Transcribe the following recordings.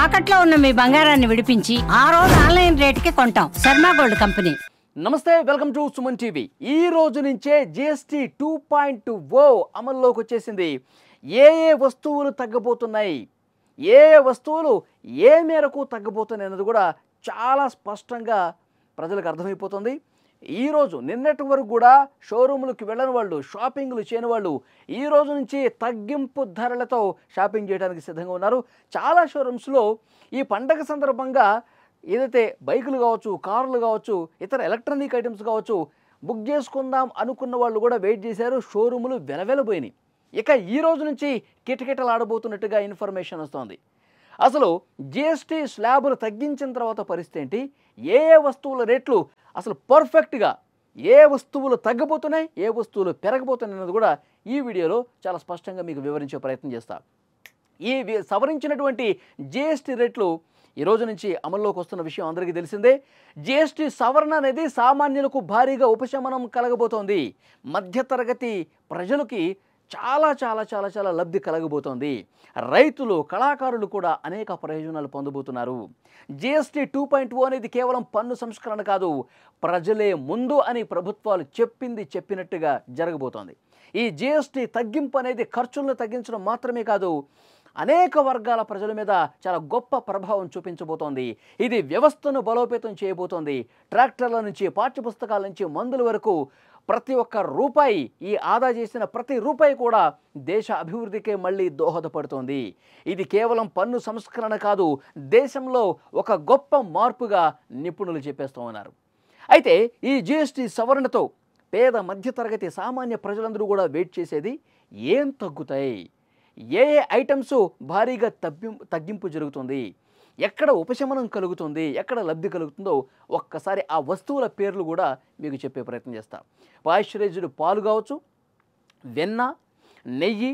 తాకట్లో ఉన్న మీ బంగారాన్ని విడిపించి ఆ రోజు ఆన్లైన్ రేటుకి కొంటాం. Sharma gold company. నమస్తే, వెల్కమ్ టు సుమన్ టీవీ. ఈ రోజు నుంచే జిఎస్టీ 2.0 అమల్లోకి వచ్చేసింది. ఏ వస్తువులు తగ్గబోతున్నాయి, ఏ వస్తువులు ఏ మేరకు తగ్గబోతున్నాయి అన్నది కూడా చాలా స్పష్టంగా ప్రజలకు అర్థమైపోతుంది. ఈరోజు నిన్నటి వరకు కూడా షోరూములకు వెళ్ళని వాళ్ళు, షాపింగ్లు చేయని వాళ్ళు ఈ రోజు నుంచి తగ్గింపు ధరలతో షాపింగ్ చేయడానికి సిద్ధంగా ఉన్నారు. చాలా షోరూమ్స్లో ఈ పండగ సందర్భంగా ఏదైతే బైకులు కావచ్చు, కార్లు కావచ్చు, ఇతర ఎలక్ట్రానిక్ ఐటమ్స్ కావచ్చు బుక్ చేసుకుందాం అనుకున్న వాళ్ళు కూడా వెయిట్ చేశారు. షోరూములు వెలవెలబోయినాయి. ఇక ఈ రోజు నుంచి కిటకిటలాడబోతున్నట్టుగా ఇన్ఫర్మేషన్ వస్తోంది. అసలు జిఎస్టీ స్లాబులు తగ్గించిన తర్వాత పరిస్థితి ఏంటి, ఏ వస్తువుల రేట్లు అసలు పర్ఫెక్ట్గా, ఏ వస్తువులు తగ్గబోతున్నాయి, ఏ వస్తువులు పెరగబోతున్నాయి అన్నది కూడా ఈ వీడియోలో చాలా స్పష్టంగా మీకు వివరించే ప్రయత్నం చేస్తా. ఈ సవరించినటువంటి జిఎస్టీ రేట్లు ఈ రోజు నుంచి అమల్లోకి వస్తున్న విషయం అందరికీ తెలిసిందే. జిఎస్టీ సవరణ అనేది సామాన్యులకు భారీగా ఉపశమనం కలగబోతోంది. మధ్యతరగతి ప్రజలకి చాలా చాలా చాలా చాలా లబ్ధి కలగబోతోంది. రైతులు, కళాకారులు కూడా అనేక ప్రయోజనాలు పొందబోతున్నారు. జిఎస్టీ 2.0 అనేది కేవలం పన్ను సంస్కరణ కాదు, ప్రజలే ముందు అని ప్రభుత్వాలు చెప్పినట్టుగా జరగబోతోంది. ఈ జిఎస్టీ తగ్గింపు అనేది ఖర్చులను తగ్గించడం మాత్రమే కాదు, అనేక వర్గాల ప్రజల మీద చాలా గొప్ప ప్రభావం చూపించబోతోంది. ఇది వ్యవస్థను బలోపేతం చేయబోతోంది. ట్రాక్టర్ల నుంచి, పాఠ్యపుస్తకాల నుంచి, మందుల వరకు ప్రతి ఒక్క రూపాయి, ఈ ఆదా చేసిన ప్రతి రూపాయి కూడా దేశ అభివృద్ధికే మళ్ళీ దోహదపడుతోంది. ఇది కేవలం పన్ను సంస్కరణ కాదు, దేశంలో ఒక గొప్ప మార్పుగా నిపుణులు చెప్పేస్తూ ఉన్నారు. అయితే ఈ జిఎస్టీ సవరణతో పేద మధ్యతరగతి సామాన్య ప్రజలందరూ కూడా వెయిట్ చేసేది ఏం తగ్గుతాయి, ఏ ఐటమ్స్ భారీగా తగ్గింపు జరుగుతుంది, ఎక్కడ ఉపశమనం కలుగుతుంది, ఎక్కడ లబ్ధి కలుగుతుందో ఒక్కసారి ఆ వస్తువుల పేర్లు కూడా మీకు చెప్పే ప్రయత్నం చేస్తా. పాశ్చరైజ్డ్ పాలు కావచ్చు, వెన్న, నెయ్యి,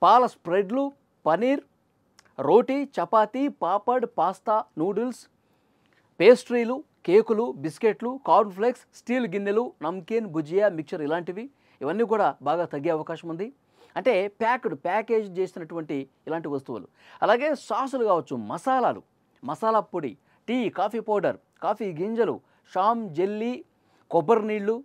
పాల స్ప్రెడ్లు, పనీర్, రోటీ, చపాతీ, పాపడ్, పాస్తా, నూడిల్స్, పేస్ట్రీలు, కేకులు, బిస్కెట్లు, కార్న్ఫ్లేక్స్, స్టీల్ గిన్నెలు, నమ్కీన్, భుజియా, మిక్చర్ ఇలాంటివి ఇవన్నీ కూడా బాగా తగ్గే అవకాశం ఉంది. అంటే ప్యాకేజ్ చేసినటువంటి ఇలాంటి వస్తువులు. అలాగే సాసులు కావచ్చు, మసాలాలు, మసాలా పొడి, టీ, కాఫీ పౌడర్, కాఫీ గింజలు, షామ్ జెల్లీ, కొబ్బరి నీళ్ళు,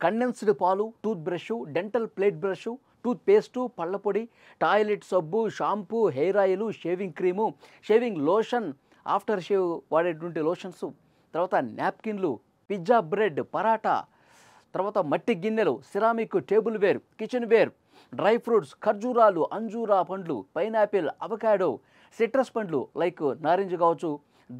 కండెన్స్డ్ పాలు, tooth brush, dental plate brush, tooth paste, పళ్ళ పొడి, టాయిలెట్ సబ్బు, shampoo, hair oil, shaving cream, shaving lotion, after shave వాడేటువంటి లోషన్స్, తర్వాత నాప్కిన్లు, పిజ్జా బ్రెడ్, పరాటా, తర్వాత మట్టి గిన్నెలు, ceramic tableware, kitchenware, dry fruits, ఖర్జూరాలు, అంజూరా పండ్లు, పైనాపిల్, అవకాడో, సిట్రస్ పండ్లు లైక్ నారింజ కావచ్చు,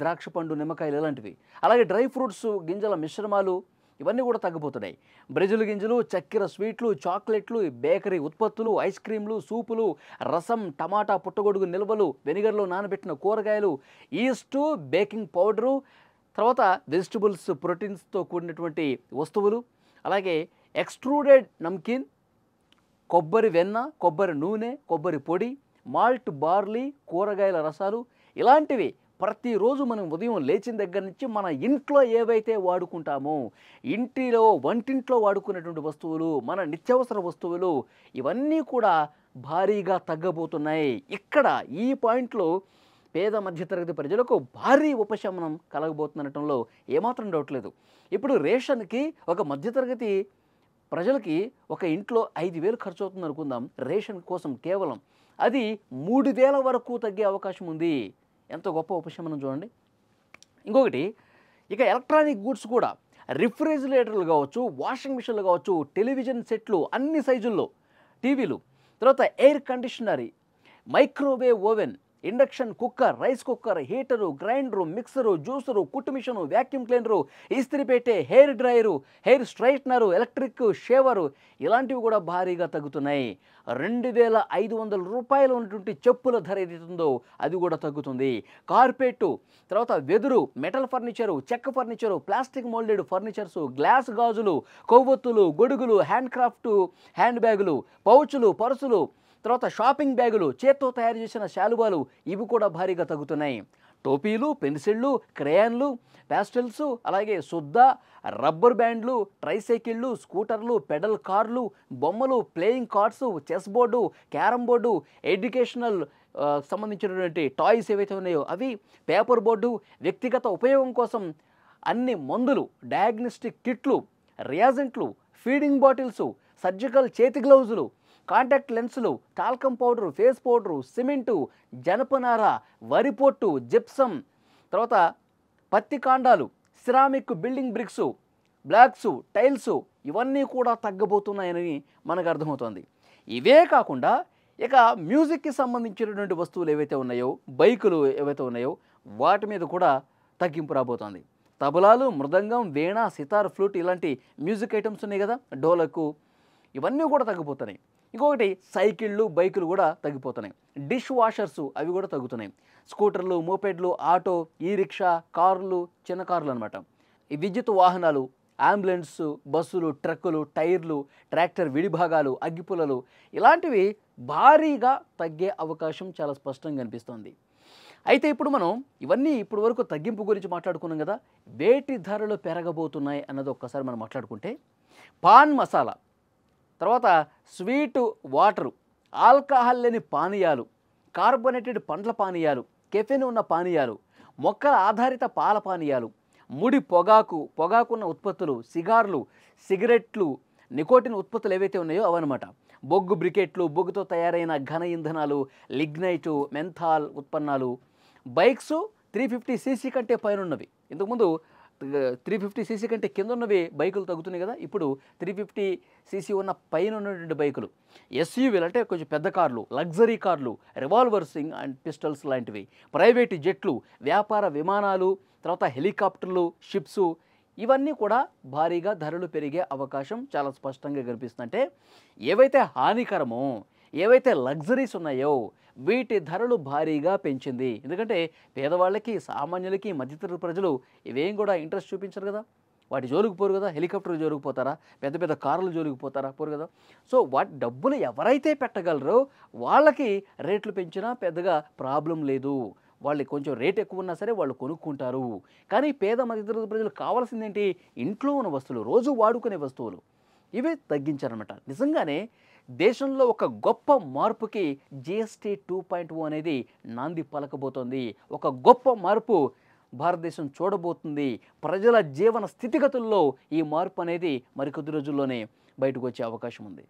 ద్రాక్ష పండు, నిమ్మకాయలు ఇలాంటివి. అలాగే డ్రై ఫ్రూట్స్ గింజల మిశ్రమాలు ఇవన్నీ కూడా తగ్గిపోతున్నాయి. బ్రెజిల్ గింజలు, చక్కెర స్వీట్లు, చాక్లెట్లు, బేకరీ ఉత్పత్తులు, ఐస్ క్రీంలు, సూపులు, రసం, టమాటా పుట్టగొడుగు నిల్వలు, వెనిగర్లో నానబెట్టిన కూరగాయలు, ఈస్టు, బేకింగ్ పౌడరు, తర్వాత వెజిటబుల్స్, ప్రోటీన్స్తో కూడినటువంటి వస్తువులు, అలాగే ఎక్స్ట్రూడెడ్ నమ్కీన్, కొబ్బరి వెన్న, కొబ్బరి నూనె, కొబ్బరి పొడి, మాల్ట్, బార్లీ, కూరగాయల రసాలు ఇలాంటివి ప్రతిరోజు మనం ఉదయం లేచిన దగ్గర నుంచి మన ఇంట్లో ఏవైతే వాడుకుంటామో, వంటింట్లో వాడుకునేటువంటి వస్తువులు, మన నిత్యావసర వస్తువులు ఇవన్నీ కూడా భారీగా తగ్గబోతున్నాయి. ఇక్కడ ఈ పాయింట్లో పేద మధ్యతరగతి ప్రజలకు భారీ ఉపశమనం కలగబోతుందనటంలో ఏమాత్రం డౌట్ లేదు. ఇప్పుడు రేషన్కి ఒక మధ్యతరగతి ప్రజలకి ఒక ఇంట్లో 5,000 ఖర్చు అవుతుంది అనుకుందాం రేషన్ కోసం కేవలం, అది 3,000 వరకు తగ్గే అవకాశం ఉంది. ఎంత గొప్ప ఉపశమనం చూడండి. ఇంకొకటి, ఇక ఎలక్ట్రానిక్ గూడ్స్ కూడా, రిఫ్రిజిరేటర్లు కావచ్చు, వాషింగ్ మిషన్లు కావచ్చు, టెలివిజన్ సెట్లు అన్ని సైజుల్లో, టీవీలు, తర్వాత ఎయిర్ కండిషనరీ, microwave oven, induction cooker, rice cooker, heater, grinder, mixer, juicer, కుట్టు మిషను, వ్యాక్యూమ్ క్లీనరు, ఇస్త్రీ పెట్టే, hair dryer, hair straightener, electric shaver ఇలాంటివి కూడా భారీగా తగ్గుతున్నాయి. 2,500 రూపాయలు ఉన్నటువంటి చెప్పుల ధర ఏదైతుందో అది కూడా తగ్గుతుంది. కార్పెట్టు, తర్వాత వెదురు, మెటల్ ఫర్నిచరు, చెక్క ఫర్నిచరు, ప్లాస్టిక్ మోల్డెడ్ ఫర్నిచర్సు, గ్లాస్ గాజులు, కొవ్వొత్తులు, గొడుగులు, హ్యాండ్ క్రాఫ్ట్ హ్యాండ్ బ్యాగులు, పౌచులు, పర్సులు, తర్వాత షాపింగ్ బ్యాగులు, చేత్తో తయారు చేసిన శాలువాలు ఇవి కూడా భారీగా తగ్గుతున్నాయి. టోపీలు, పెన్సిళ్ళు, క్రేయాన్లు, ప్యాస్టల్స్, అలాగే సుద్ద, రబ్బర్ బ్యాండ్లు, ట్రైసైకిళ్ళు, స్కూటర్లు, పెడల్ కార్లు, బొమ్మలు, playing cards, chess board, carrom board, educational సంబంధించినటువంటి టాయ్స్ ఏవైతే ఉన్నాయో అవి, పేపర్ బోర్డు, వ్యక్తిగత ఉపయోగం కోసం అన్ని మందులు, డయాగ్నోస్టిక్ కిట్లు, రియాజెంట్లు, ఫీడింగ్ బాటిల్స్, సర్జికల్ చేతి గ్లౌజులు, కాంటాక్ట్ లెన్సులు, talcum powder, face powder, cement, జనపనార, వరి పొట్టు, జిప్సం, తర్వాత పత్తి కాండాలు, ceramic building bricks, blocks, tiles ఇవన్నీ కూడా తగ్గబోతున్నాయని మనకు అర్థమవుతోంది. ఇవే కాకుండా ఇక మ్యూజిక్కి సంబంధించినటువంటి వస్తువులు ఏవైతే ఉన్నాయో, బైకులు ఏవైతే ఉన్నాయో వాటి మీద కూడా తగ్గింపు రాబోతోంది. తబలాలు, మృదంగం, వీణ, సితార్, ఫ్లూట్ ఇలాంటి మ్యూజిక్ ఐటమ్స్ ఉన్నాయి కదా, డోలకు, ఇవన్నీ కూడా తగ్గిపోతున్నాయి. ఇంకొకటి సైకిళ్ళు, బైకులు కూడా తగ్గిపోతున్నాయి. డిష్ వాషర్స్ అవి కూడా తగ్గుతున్నాయి. స్కూటర్లు, మోపెడ్లు, ఆటో, ఈ రిక్షా, కార్లు, చిన్న కార్లు అనమాట. ఈ విద్యుత్ వాహనాలు, అంబులెన్స్, బస్సులు, ట్రక్కులు, టైర్లు, ట్రాక్టర్ విడిభాగాలు, అగ్గిపుల్లలు ఇలాంటివి భారీగా తగ్గే అవకాశం చాలా స్పష్టంగా కనిపిస్తోంది. అయితే ఇప్పుడు మనం ఇవన్నీ ఇప్పుడు వరకు తగ్గింపు గురించి మాట్లాడుకున్నాం కదా, వేటి ధరలు పెరగబోతున్నాయి అన్నది ఒక్కసారి మనం మాట్లాడుకుంటే, పాన్ మసాలా, తర్వాత స్వీటు వాటరు, ఆల్కహాల్ లేని పానీయాలు, కార్బోనేటెడ్ పండ్ల పానీయాలు, కెఫెన్ ఉన్న పానీయాలు, మొక్కల ఆధారిత పాల పానీయాలు, ముడి పొగాకున్న ఉత్పత్తులు, సిగార్లు, సిగరెట్లు, నికోటిన్ ఉత్పత్తులు ఏవైతే ఉన్నాయో అవన్నమాట. బొగ్గు బ్రికెట్లు, బొగ్గుతో తయారైన ఘన ఇంధనాలు, లిగ్నైటు, మెంథాల్ ఉత్పన్నాలు, బైక్స్ 350cc కంటే పైన ఉన్నవి. ఇంతకుముందు 350cc కంటే కింద ఉన్నవి బైకులు తగ్గుతున్నాయి కదా, ఇప్పుడు 350cc ఉన్న పైన ఉన్నటువంటి బైకులు, ఎస్యూవీలు అంటే కొంచెం పెద్ద కార్లు, లగ్జరీ కార్లు, రివాల్వర్స్ అండ్ పిస్టల్స్ లాంటివి, ప్రైవేటు జెట్లు, వ్యాపార విమానాలు, తర్వాత హెలికాప్టర్లు, షిప్స్ ఇవన్నీ కూడా భారీగా ధరలు పెరిగే అవకాశం చాలా స్పష్టంగా కనిపిస్తుంది. అంటే ఏవైతే హానికరమో, ఏవైతే లగ్జరీస్ ఉన్నాయో వీటి ధరలు భారీగా పెంచింది. ఎందుకంటే పేదవాళ్ళకి, సామాన్యులకి, మధ్యతరగతి ప్రజలు ఇవేం కూడా ఇంట్రెస్ట్ చూపించరు కదా, వాటి జోలికి పోరు కదా, హెలికాప్టర్ జోలికి పోతారా, పెద్ద పెద్ద కార్లు జోలికి పోతారా, పోరు కదా. సో వాటి డబ్బులు ఎవరైతే పెట్టగలరో వాళ్ళకి రేట్లు పెంచినా పెద్దగా ప్రాబ్లం లేదు, వాళ్ళు కొంచెం రేట్ ఎక్కువ ఉన్నా సరే వాళ్ళు కొనుక్కుంటారు. కానీ పేద మధ్యతరగతి ప్రజలు కావాల్సింది ఏంటి, ఇంట్లో ఉన్న వస్తువులు, రోజు వాడుకునే వస్తువులు, ఇవి తగ్గించారనమాట. నిజంగానే దేశంలో ఒక గొప్ప మార్పుకి GST 2.0 అనేది నాంది పలకబోతోంది. ఒక గొప్ప మార్పు భారతదేశం చూడబోతుంది. ప్రజల జీవన స్థితిగతుల్లో ఈ మార్పు అనేది మరికొద్ది రోజుల్లోనే బయటకు వచ్చే అవకాశం ఉంది.